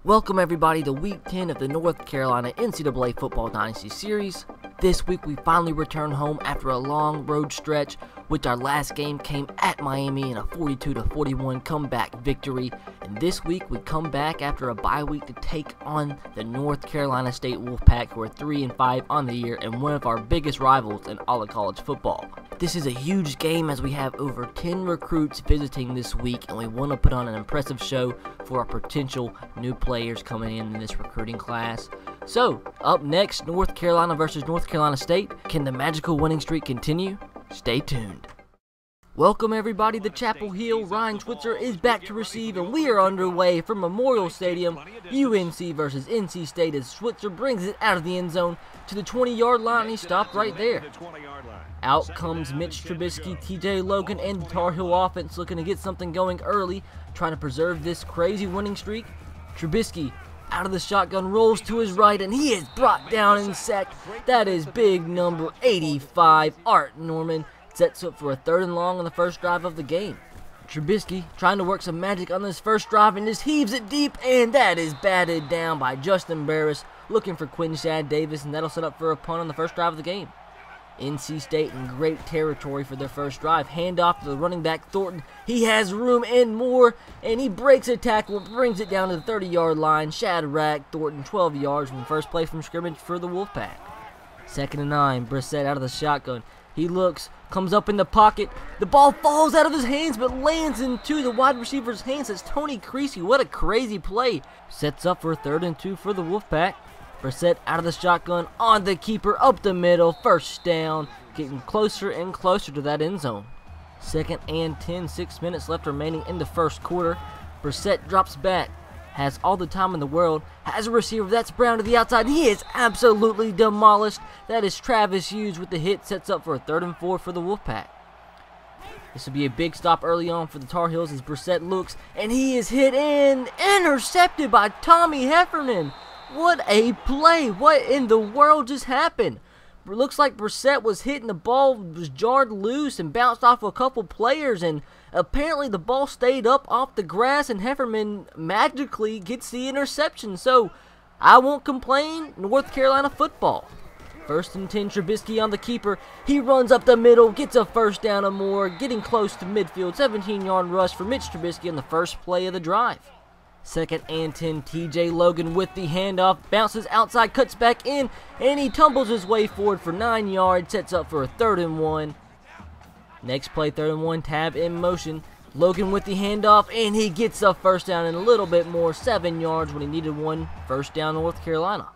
Welcome everybody to Week 10 of the North Carolina NCAA Football Dynasty Series. This week we finally return home after a long road stretch, which our last game came at Miami in a 42-41 comeback victory. And this week we come back after a bye week to take on the North Carolina State Wolfpack, who are 3-5 on the year and one of our biggest rivals in all of college football. This is a huge game as we have over 10 recruits visiting this week, and we want to put on an impressive show for our potential new players coming in this recruiting class. So, up next, North Carolina versus North Carolina State. Can the magical winning streak continue? Stay tuned. Welcome everybody to Chapel Hill. Ryan Switzer is back to receive, and we are underway from Memorial Stadium. UNC versus NC State as Switzer brings it out of the end zone to the 20-yard line, and he stopped right there. Out comes Mitch Trubisky, TJ Logan, and the Tar Heel offense looking to get something going early, trying to preserve this crazy winning streak. Trubisky out of the shotgun, rolls to his right, and he is brought down and sacked. That is big number 85, Art Norman. Sets up for a 3rd and long on the first drive of the game. Trubisky trying to work some magic on this first drive and just heaves it deep, and that is batted down by Justin Barris, looking for Quinshad Davis, and that'll set up for a punt on the first drive of the game. NC State in great territory for their first drive. Handoff to the running back Thornton. He has room and more, and he breaks a tackle, brings it down to the 30-yard line. Shadrack Thornton, 12 yards from the first play from scrimmage for the Wolfpack. 2nd and 9, Brissett out of the shotgun. He looks, comes up in the pocket. The ball falls out of his hands but lands into the wide receiver's hands. It's Tony Creasy. What a crazy play. Sets up for a 3rd and 2 for the Wolfpack. Brissett out of the shotgun, on the keeper, up the middle, first down. Getting closer and closer to that end zone. 2nd and 10, 6 minutes left remaining in the first quarter. Brissett drops back. Has all the time in the world, has a receiver, that's Brown to the outside, he is absolutely demolished. That is Travis Hughes with the hit, sets up for a 3rd and 4 for the Wolfpack. This will be a big stop early on for the Tar Heels as Brissett looks, and he is hit and intercepted by Tommy Heffernan. What a play! What in the world just happened? It looks like Brissett was hitting, the ball was jarred loose and bounced off a couple players, and apparently the ball stayed up off the grass, and Heffernan magically gets the interception. So I won't complain. North Carolina football. 1st and 10, Trubisky on the keeper. He runs up the middle, gets a first down or more, getting close to midfield. 17-yard rush for Mitch Trubisky on the first play of the drive. 2nd and 10, TJ Logan with the handoff, bounces outside, cuts back in, and he tumbles his way forward for 9 yards, sets up for a 3rd and 1. Next play, 3rd and 1, tab in motion. Logan with the handoff, and he gets a first down and a little bit more, 7 yards when he needed one. First down, North Carolina.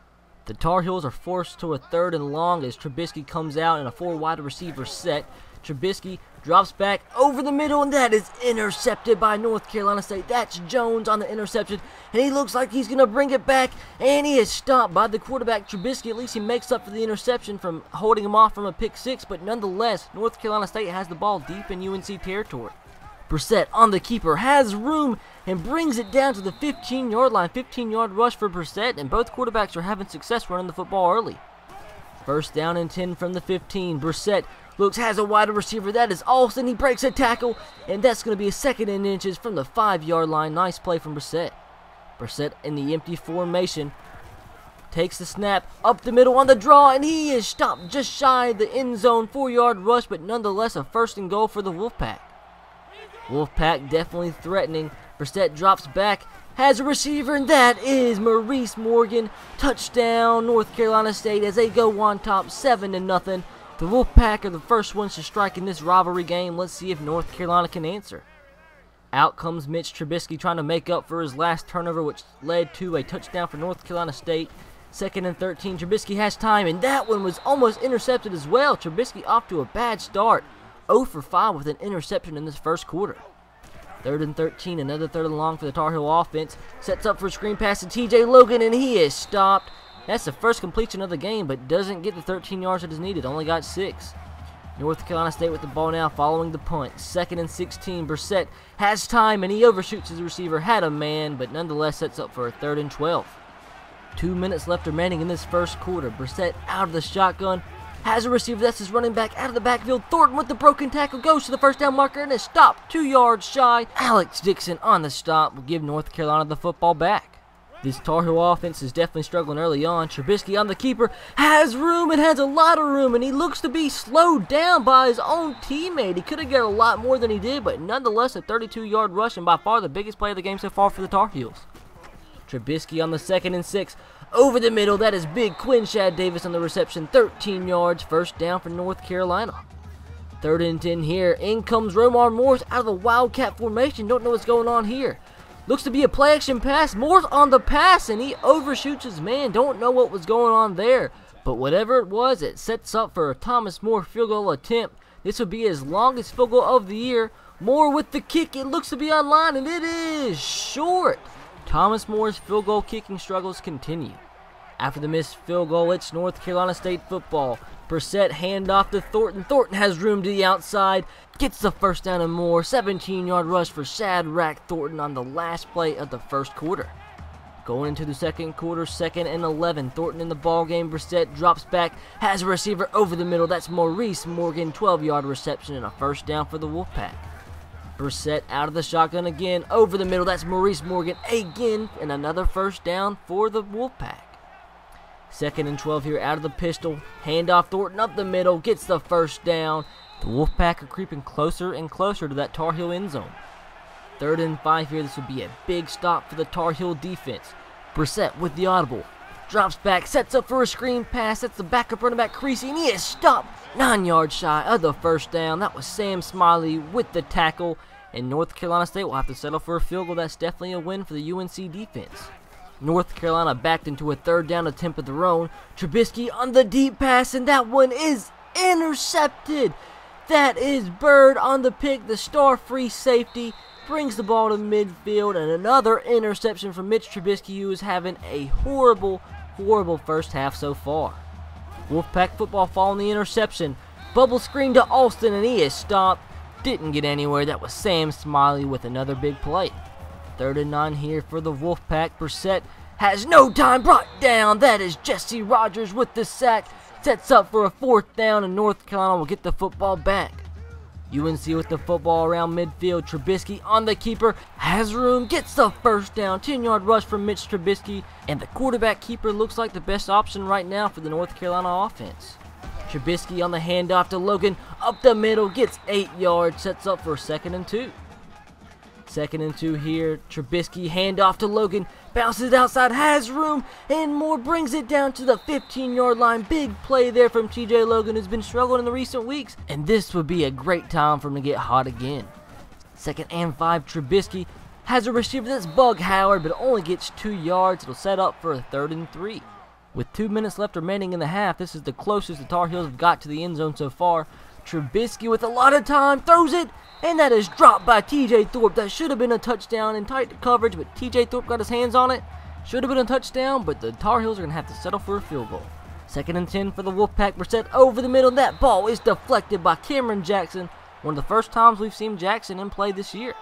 The Tar Heels are forced to a 3rd and long as Trubisky comes out in a 4 wide receiver set. Trubisky drops back over the middle, and that is intercepted by North Carolina State. That's Jones on the interception, and he looks like he's going to bring it back, and he is stopped by the quarterback Trubisky. At least he makes up for the interception from holding him off from a pick 6, but nonetheless, North Carolina State has the ball deep in UNC territory. Brissett on the keeper, has room, and brings it down to the 15-yard line. 15-yard rush for Brissett, and both quarterbacks are having success running the football early. 1st down and 10 from the 15. Brissett looks, has a wide receiver. That is Alston. He breaks a tackle, and that's going to be a 2nd and inches from the 5-yard line. Nice play from Brissett. Brissett in the empty formation. Takes the snap, up the middle on the draw, and he is stopped just shy of the end zone. 4-yard rush, but nonetheless a 1st and goal for the Wolfpack. Wolfpack definitely threatening. Brissett drops back, has a receiver, and that is Maurice Morgan. Touchdown, North Carolina State as they go on top 7-0. The Wolfpack are the first ones to strike in this rivalry game. Let's see if North Carolina can answer. Out comes Mitch Trubisky trying to make up for his last turnover, which led to a touchdown for North Carolina State. 2nd and 13, Trubisky has time, and that one was almost intercepted as well. Trubisky off to a bad start. 0 for 5 with an interception in this first quarter. 3rd and 13, another 3rd and long for the Tar Heel offense. Sets up for a screen pass to TJ Logan, and he is stopped. That's the first completion of the game, but doesn't get the 13 yards that is needed. Only got 6. North Carolina State with the ball now following the punt. 2nd and 16. Brissett has time, and he overshoots his receiver. Had a man, but nonetheless sets up for a 3rd and 12. 2 minutes left remaining in this first quarter. Brissett out of the shotgun. Has a receiver, that's his running back out of the backfield. Thornton with the broken tackle, goes to the first down marker and is stopped 2 yards shy. Alex Dixon on the stop will give North Carolina the football back. This Tar Heel offense is definitely struggling early on. Trubisky on the keeper has room and has a lot of room, and he looks to be slowed down by his own teammate. He could have got a lot more than he did, but nonetheless a 32-yard rush and by far the biggest play of the game so far for the Tar Heels. Trubisky on the 2nd and 6. Over the middle, that is big Quinshad Davis on the reception. 13 yards, first down for North Carolina. 3rd and 10 here. In comes Romar Morris out of the Wildcat formation. Don't know what's going on here. Looks to be a play action pass. Morris on the pass, and he overshoots his man. Don't know what was going on there. But whatever it was, it sets up for a Thomas Moore field goal attempt. This would be his longest field goal of the year. Moore with the kick. It looks to be on line, and it is short. Thomas Moore's field goal kicking struggles continue. After the missed field goal, it's North Carolina State football. Brissett handoff to Thornton. Thornton has room to the outside. Gets the first down and more. 17-yard rush for Shadrack Thornton on the last play of the first quarter. Going into the second quarter, 2nd and 11. Thornton in the ball game. Brissett drops back. Has a receiver over the middle. That's Maurice Morgan. 12-yard reception and a first down for the Wolfpack. Brissett out of the shotgun again. Over the middle. That's Maurice Morgan again. And another first down for the Wolfpack. 2nd and 12 here out of the pistol. Handoff Thornton up the middle. Gets the first down. The Wolfpack are creeping closer and closer to that Tar Heel end zone. 3rd and 5 here. This would be a big stop for the Tar Heel defense. Brissett with the audible. Drops back. Sets up for a screen pass. That's the backup running back Creasy. And he is stopped 9 yards shy of the first down. That was Sam Smiley with the tackle. And North Carolina State will have to settle for a field goal. That's definitely a win for the UNC defense. North Carolina backed into a 3rd down attempt of their own. Trubisky on the deep pass, and that one is intercepted. That is Bird on the pick, the star free safety. Brings the ball to midfield, and another interception from Mitch Trubisky, who is having a horrible, horrible first half so far. Wolfpack football following the interception. Bubble screen to Alston, and he is stopped. Didn't get anywhere. That was Sam Smiley with another big play. 3rd and 9 here for the Wolfpack. Brissett has no time, brought down. That is Jesse Rogers with the sack. Sets up for a 4th down, and North Carolina will get the football back. UNC with the football around midfield. Trubisky on the keeper. Has room, gets the first down. 10-yard rush from Mitch Trubisky. And the quarterback keeper looks like the best option right now for the North Carolina offense. Trubisky on the handoff to Logan. Up the middle, gets 8 yards. Sets up for a 2nd and 2. 2nd and 2 here. Trubisky handoff to Logan. Bounces outside, has room, and Moore brings it down to the 15-yard line. Big play there from TJ Logan, who's been struggling in the recent weeks. And this would be a great time for him to get hot again. 2nd and 5. Trubisky has a receiver that's Bug Howard, but only gets 2 yards. It'll set up for a 3rd and 3. With 2 minutes left remaining in the half, this is the closest the Tar Heels have got to the end zone so far. Trubisky with a lot of time, throws it, and that is dropped by TJ Thorpe. That should have been a touchdown in tight coverage, but TJ Thorpe got his hands on it. Should have been a touchdown, but the Tar Heels are going to have to settle for a field goal. 2nd and 10 for the Wolfpack. Brissett over the middle. That ball is deflected by Cameron Jackson. One of the first times we've seen Jackson in play this year.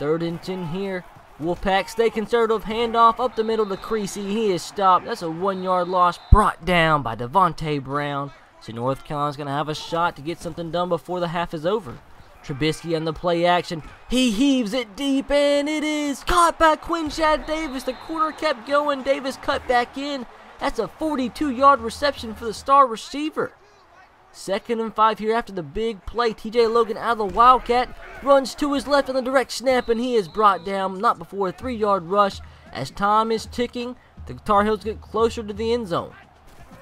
3rd and 10 here. Wolfpack stay conservative. Handoff up the middle to Creasy. He is stopped. That's a 1-yard loss brought down by Devontae Brown. So North Carolina's going to have a shot to get something done before the half is over. Trubisky on the play action. He heaves it deep, and it is caught by Quinshad Davis. The corner kept going. Davis cut back in. That's a 42-yard reception for the star receiver. 2nd and 5 here after the big play. TJ Logan out of the Wildcat. Runs to his left on the direct snap, and he is brought down not before a 3-yard rush. As time is ticking, the Tar Heels get closer to the end zone.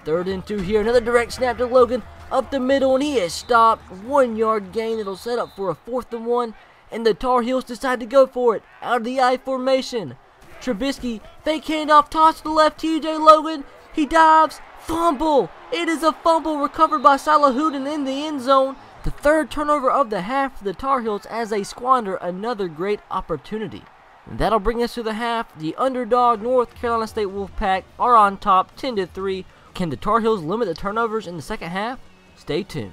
3rd and 2 here. Another direct snap to Logan. Up the middle, and he is stopped. 1-yard gain. It'll set up for a 4th and 1. And the Tar Heels decide to go for it. Out of the I formation. Trubisky, fake handoff, toss to the left. TJ Logan, he dives. Fumble. It is a fumble recovered by Salahuddin in the end zone. The 3rd turnover of the half for the Tar Heels as they squander another great opportunity. And that'll bring us to the half. The underdog North Carolina State Wolfpack are on top 10-3. Can the Tar Heels limit the turnovers in the second half? Stay tuned.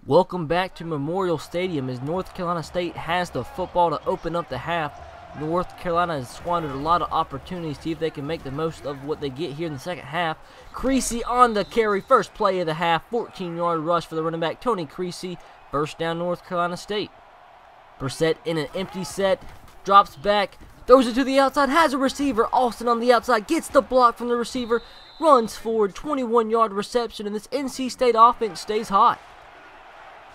Welcome back to Memorial Stadium as North Carolina State has the football to open up the half. North Carolina has squandered a lot of opportunities to see if they can make the most of what they get here in the second half. Creasy on the carry, first play of the half, 14-yard rush for the running back Tony Creasy. First down North Carolina State. Brissett in an empty set, drops back, throws it to the outside, has a receiver. Austin on the outside, gets the block from the receiver, runs forward, 21-yard reception, and this NC State offense stays hot.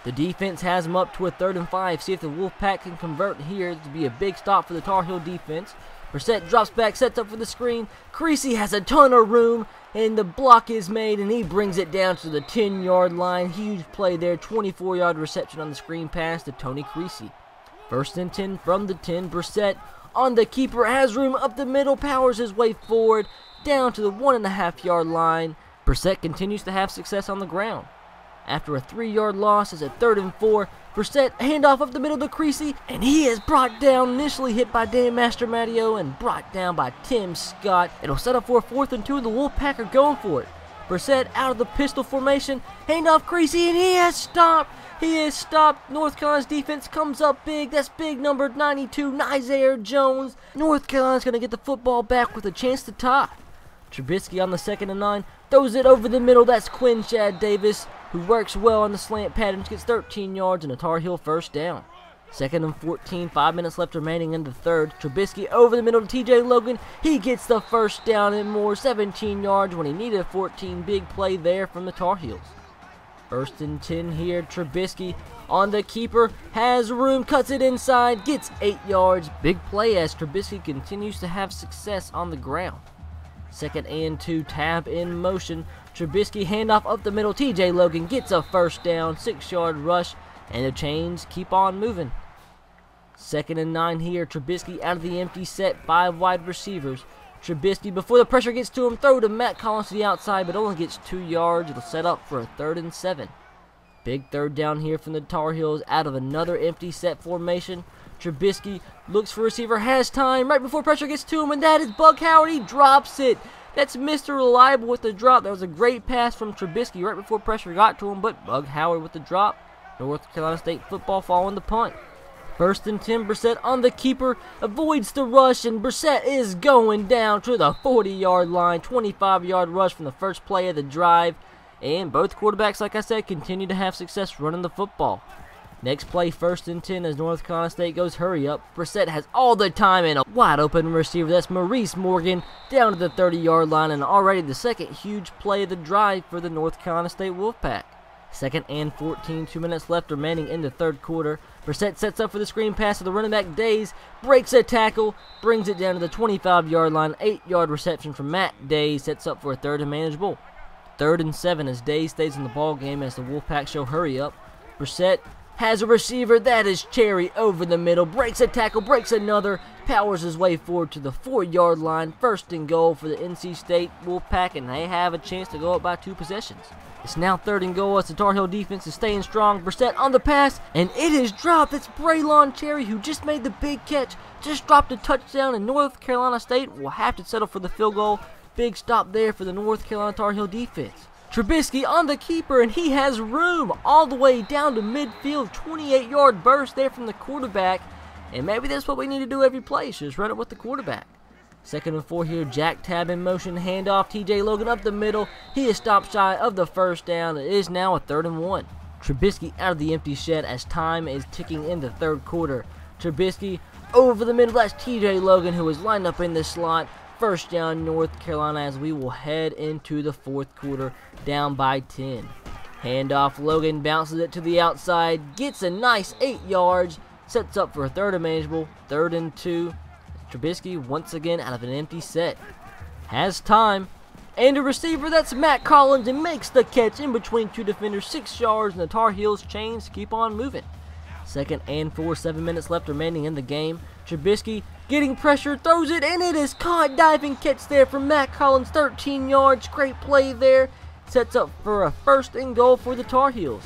The defense has them up to a 3rd and 5. See if the Wolfpack can convert here to be a big stop for the Tar Heel defense. Brissett drops back, sets up for the screen. Creasy has a ton of room, and the block is made, and he brings it down to the 10-yard line. Huge play there, 24-yard reception on the screen pass to Tony Creasy. 1st and 10 from the 10. Brissett on the keeper, has room up the middle, powers his way forward, down to the 1.5-yard line. Brissett continues to have success on the ground. After a 3-yard loss, it's a 3rd and 4. Brissett, handoff up the middle to Creasy, and he is brought down, initially hit by Dan Mastromatteo and brought down by Tim Scott. It'll set up for a 4th and 2, and the Wolfpack are going for it. Brissett out of the pistol formation, handoff Creasy, and he has stopped. He is stopped. North Carolina's defense comes up big. That's big number 92, Nizaire Jones. North Carolina's going to get the football back with a chance to tie. Trubisky on the 2nd and 9, throws it over the middle. That's Quinshad Davis, who works well on the slant patterns, gets 13 yards and a Tar Heel 1st down. 2nd and 14, 5 minutes left remaining in the 3rd. Trubisky over the middle to TJ Logan. He gets the 1st down and more, 17 yards when he needed a 14. Big play there from the Tar Heels. 1st and 10 here. Trubisky on the keeper, has room, cuts it inside, gets 8 yards. Big play as Trubisky continues to have success on the ground. 2nd and 2, tab in motion. Trubisky handoff up the middle. TJ Logan gets a 1st down, 6-yard rush, and the chains keep on moving. 2nd and 9 here. Trubisky out of the empty set, 5 wide receivers. Trubisky, before the pressure gets to him, throw to Matt Collins to the outside, but only gets 2 yards. It'll set up for a 3rd and 7. Big 3rd down here from the Tar Heels out of another empty set formation. Trubisky looks for receiver, has time right before pressure gets to him, and that is Bug Howard. He drops it. That's Mr. Reliable with the drop. That was a great pass from Trubisky right before pressure got to him, but Bug Howard with the drop. North Carolina State football following the punt. 1st and 10, Brissett on the keeper, avoids the rush, and Brissett is going down to the 40-yard line. 25-yard rush from the first play of the drive, and both quarterbacks, like I said, continue to have success running the football. Next play, 1st and 10 as North Carolina State goes hurry up. Brissett has all the time and a wide open receiver. That's Maurice Morgan down to the 30-yard line, and already the 2nd huge play of the drive for the North Carolina State Wolfpack. 2nd and 14, 2 minutes left remaining in the 3rd quarter. Brissett sets up for the screen pass to the running back Days, breaks a tackle, brings it down to the 25-yard line. 8-yard reception from Matt Days, sets up for a 3rd and manageable. 3rd and 7 as Days stays in the ball game as the Wolfpack show hurry up. Brissett has a receiver, that is Cherry over the middle, breaks a tackle, breaks another, powers his way forward to the 4-yard line. 1st and goal for the NC State Wolfpack, and they have a chance to go up by 2 possessions. It's now 3rd and goal as the Tar Heel defense is staying strong. Brissett on the pass, and it is dropped. It's Braylon Cherry, who just made the big catch, just dropped a touchdown, and North Carolina State will have to settle for the field goal. Big stop there for the North Carolina Tar Heel defense. Trubisky on the keeper, and he has room all the way down to midfield. 28-yard burst there from the quarterback, and maybe that's what we need to do every play, just run it with the quarterback. 2nd and 4 here, Jack tab in motion, handoff, TJ Logan up the middle. He is stopped shy of the 1st down. It is now a 3rd and 1. Trubisky out of the empty shed as time is ticking in the 3rd quarter. Trubisky over the middle, that's TJ Logan, who is lined up in the slot. 1st down North Carolina as we will head into the 4th quarter, down by 10. Handoff, Logan bounces it to the outside, gets a nice 8 yards, sets up for a 3rd and manageable. 3rd and 2. Trubisky once again out of an empty set. Has time, and a receiver, that's Matt Collins, and makes the catch in between 2 defenders. 6 yards, and the Tar Heels chains keep on moving. 2nd and 4, 7 minutes left remaining in the game. Trubisky getting pressure, throws it, and it is caught. Diving catch there from Matt Collins, 13 yards. Great play there. Sets up for a 1st and goal for the Tar Heels.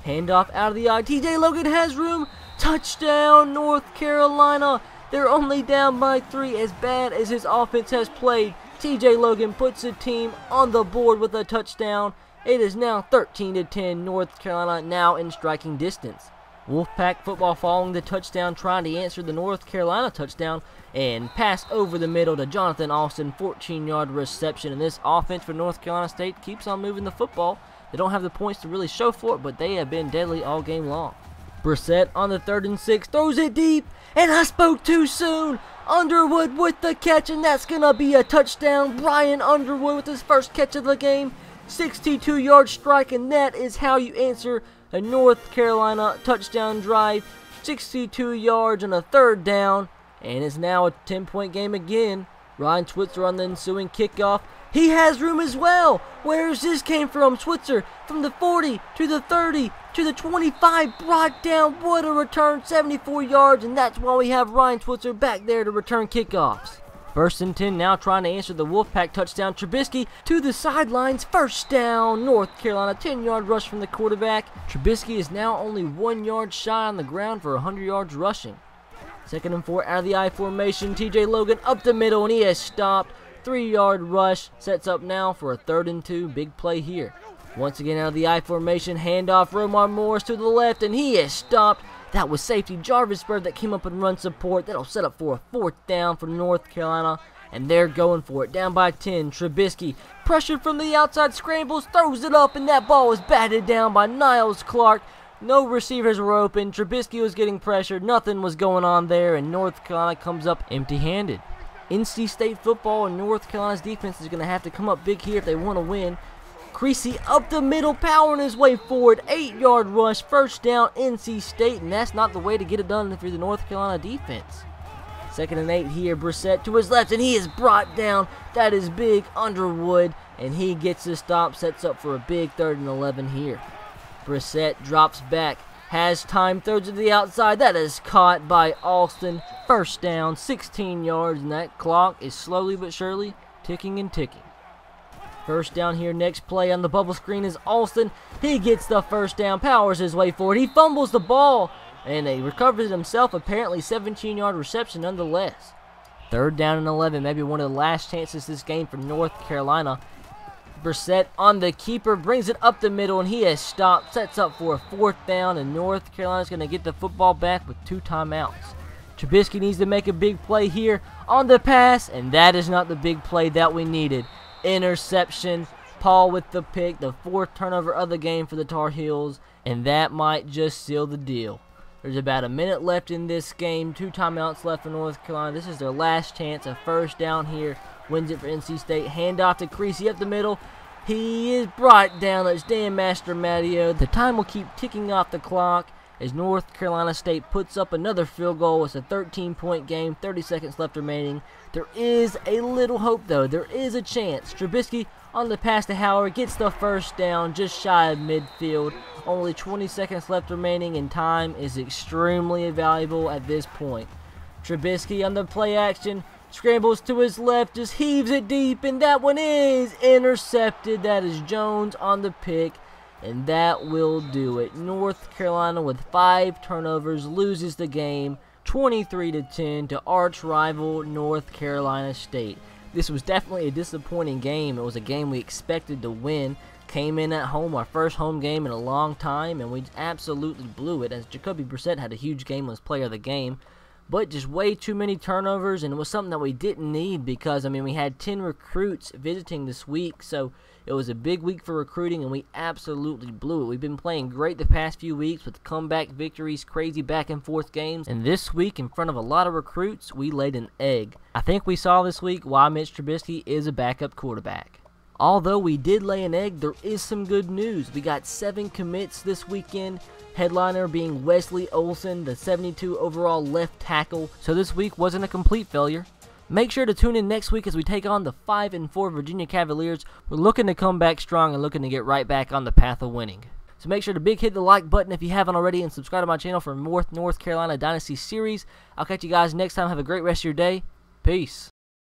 Handoff out of the eye. TJ Logan has room. Touchdown, North Carolina. They're only down by 3. As bad as his offense has played, TJ Logan puts the team on the board with a touchdown. It is now 13-10. North Carolina now in striking distance. Wolfpack football following the touchdown, trying to answer the North Carolina touchdown, and pass over the middle to Jonathan Austin, 14-yard reception. And this offense for North Carolina State keeps on moving the football. They don't have the points to really show for it, but they have been deadly all game long. Brissett on the 3rd and 6, throws it deep, and I spoke too soon. Underwood with the catch, and that's going to be a touchdown. Brian Underwood with his first catch of the game. 62-yard strike, and that is how you answer a North Carolina touchdown drive. 62 yards on a 3rd down, and it's now a 10-point game again. Ryan Switzer on the ensuing kickoff. He has room as well. Where's this came from? Switzer from the 40 to the 30 to the 25. Brought down. What a return. 74 yards. And that's why we have Ryan Switzer back there to return kickoffs. 1st and 10 now, trying to answer the Wolfpack touchdown. Trubisky to the sidelines. 1st down. North Carolina. 10-yard rush from the quarterback. Trubisky is now only 1 yard shy on the ground for 100 yards rushing. 2nd and 4 out of the I formation. TJ Logan up the middle, and he has stopped. 3-yard rush sets up now for a 3rd and 2. Big play here. Once again out of the I formation. Handoff. Romar Morris to the left, and he is stopped. That was safety Jarvis Bird that came up and run support. That'll set up for a 4th down for North Carolina, and they're going for it. Down by 10. Trubisky pressured from the outside, scrambles, throws it up, and that ball was batted down by Niles Clark. No receivers were open. Trubisky was getting pressured. Nothing was going on there, and North Carolina comes up empty-handed. NC State football and North Carolina's defense is going to have to come up big here if they want to win. Creasy up the middle, powering his way forward. 8-yard rush, 1st down, NC State, and that's not the way to get it done if you're the North Carolina defense. 2nd and 8 here, Brissett to his left, and he is brought down. That is big. Underwood, and he gets a stop, sets up for a big 3rd and 11 here. Brissett drops back, has time, throws to the outside. That is caught by Alston. 1st down, 16 yards, and that clock is slowly but surely ticking and ticking. 1st down here, next play on the bubble screen is Alston. He gets the 1st down, powers his way forward. He fumbles the ball, and he recovers it himself. Apparently 17-yard reception nonetheless. 3rd down and 11, maybe one of the last chances this game for North Carolina. Brissett on the keeper, brings it up the middle, and he has stopped. Sets up for a 4th down, and North Carolina's going to get the football back with 2 timeouts. Trubisky needs to make a big play here on the pass, and that is not the big play that we needed. Interception. Paul with the pick, the 4th turnover of the game for the Tar Heels, and that might just seal the deal. There's about a minute left in this game. 2 timeouts left for North Carolina. This is their last chance. A 1st down here. Wins it for NC State. Handoff to Creasy up the middle. He is brought down. It's Dan Master-Matteo. The time will keep ticking off the clock as North Carolina State puts up another field goal. It's a 13-point game. 30 seconds left remaining. There is a little hope, though. There is a chance. Trubisky on the pass to Howard gets the 1st down just shy of midfield. Only 20 seconds left remaining, and time is extremely valuable at this point. Trubisky on the play action. Scrambles to his left, just heaves it deep, and that one is intercepted. That is Jones on the pick, and that will do it. North Carolina with 5 turnovers loses the game 23-10 to arch rival North Carolina State. This was definitely a disappointing game. It was a game we expected to win. Came in at home, our first home game in a long time, and we absolutely blew it as Jacoby Brissett had a huge game as player of the game. But just way too many turnovers, and it was something that we didn't need because, I mean, we had 10 recruits visiting this week, so it was a big week for recruiting, and we absolutely blew it. We've been playing great the past few weeks with comeback victories, crazy back-and-forth games, and this week, in front of a lot of recruits, we laid an egg. I think we saw this week why Mitch Trubisky is a backup quarterback. Although we did lay an egg, there is some good news. We got 7 commits this weekend, headliner being Wesley Olson, the 72 overall left tackle. So this week wasn't a complete failure. Make sure to tune in next week as we take on the 5-4 Virginia Cavaliers. We're looking to come back strong and looking to get right back on the path of winning. So make sure to hit the like button if you haven't already, and subscribe to my channel for more North Carolina Dynasty Series. I'll catch you guys next time. Have a great rest of your day. Peace.